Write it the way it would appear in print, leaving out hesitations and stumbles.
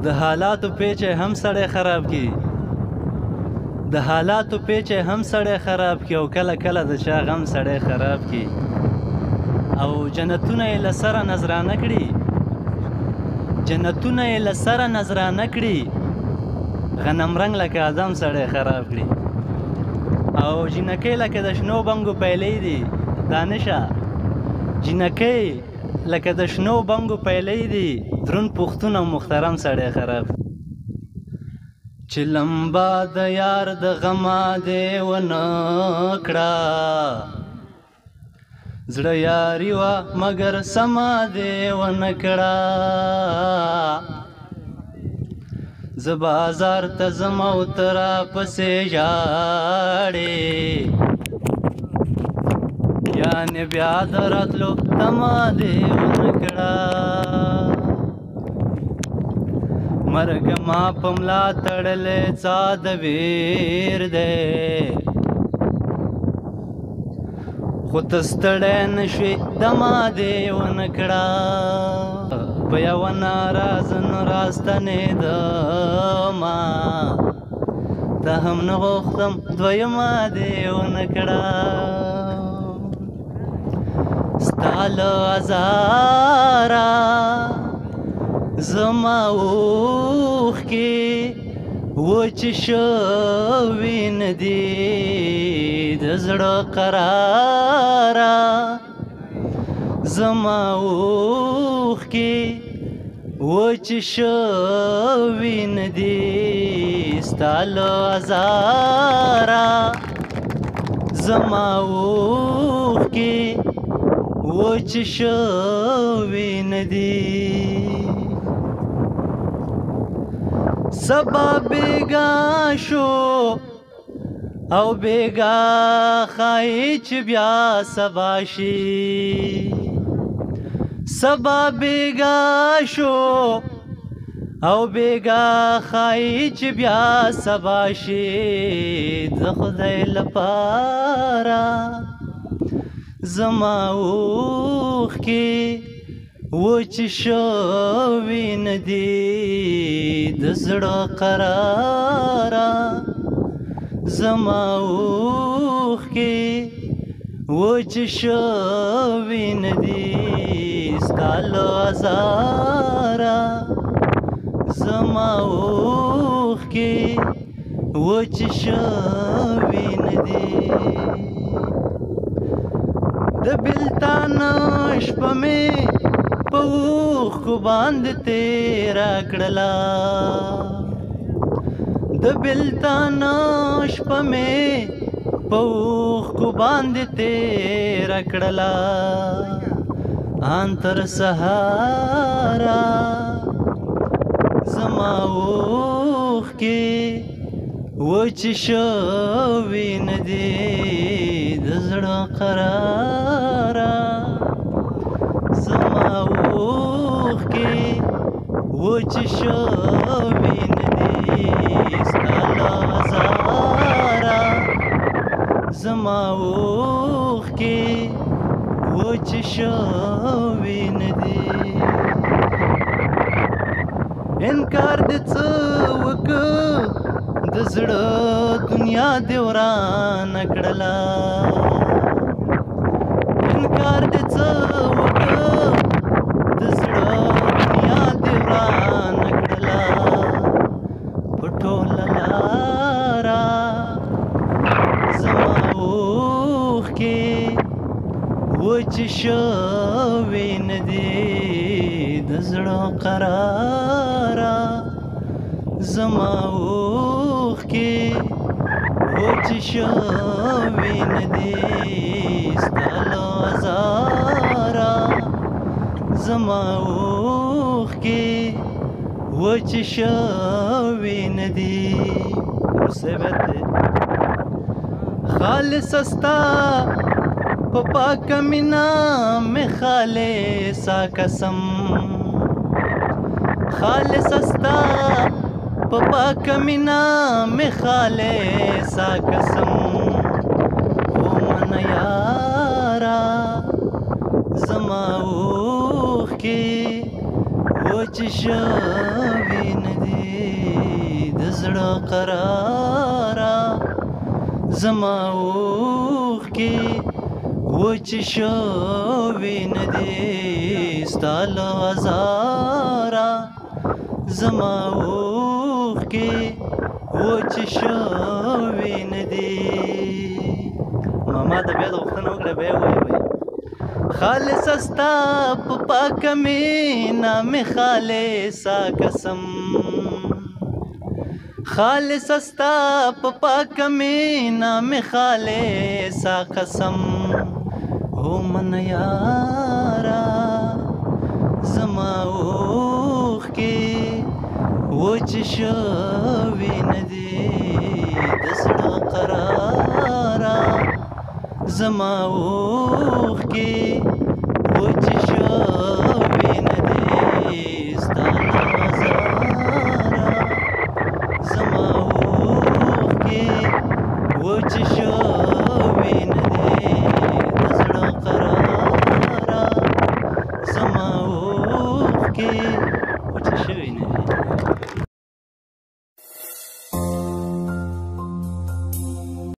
د حالاتو پیچ هم سړی خراب کی د حالاتو پیچ هم سړی خراب کی او کله کله د چا غم سړی خراب کی او جنتونه یې له سره نظرانه کړي جنتونه یې له سره نظرانه کړي غنم رنګ لکه آدم سړی خراب کړي او جنکۍ لکه د شنو بنګو پیلې دي دانشه جنکۍ لکه د شنو بنګو پیلې دي درون پښتون او محترم سړی خراب چې لمبا د یار د غما دې ونه کړه زړه یاري وه مګر سما دې ونه کړه زه بازار ته ځم او ته راپسې ژاړې یعنې بیا د راتلو تمه دې ونه کړه مرګ ما په ملا تړلی څا د ویر دی خو ته ستړی نه شوې دمه دې ونه کړه په یوه ناراض نه راستنېدمه ته هم نه غوښتم دویمه دې ونه کړه ستا له ازاره زما اوښکې وچې شوي نه دي د زړه قراره زما اوښکې وچې شوي نه دي ستا له ازاره زما اوښکې وچې شوي نه دي سبا بیگا شو او بیگا خای چې بیا سبا شي سبا بیگا شو او بیگا خای چې بیا سبا شي د خدای لپاره زما اوښکې وچې شوي نه دي د زړه قراره زما اوښکې وچې شوي نه دي ستا له ازاره زما اوښکې وچې شوي نه دي د بېلتان شپه مې په اوښکو باندې تېره کړله د بېلتان شپه مې په اوښکو باندې تېره کړله ان تر سهاره زما اوښکې وچې شوي نه دي د زړه قراره زما اوښکې وچې شوي نه دي ستا له ازاره زما اوښکې وچې شوي نه دي انکار دې څه وکړه د زړه دنیا دې ورانه کړله انکار دې څه وکړه د زړه دنیا دې ورانه کړله په ټوله لاره زما اوښکې وچې شوي نه دي د زړه قراره زما اوښکې وچې شوي نه دي ستا له ازاره زما اوښکې وچې شوي نه دي خالصه ستا په پاکه مینه مې خالصه قسم خالصه ستا په پاکه مینه مې خالصه قسم ومنه یاره زما اوښکې وچ شوي ندي د زړه قراره زما اوښکې وچ شوي ندي ستا له ازاره زما اوښکې وچ شوي ندي. ماما ته بیا د غوښتنه وکړه بیا وایي خالص ستا په پاکه مینه مې خالصه قسم خالص ستا په پاکه مینه مې خالصه قسم او من یاره زما اوښکې وچ شوي ندي د زړه قراره زما اوښکې وچ شوي ندي ستا له ازاره زما اوښکې وچ شوي ندي د زړه قراره زما اوښکې وچ شوي ندي.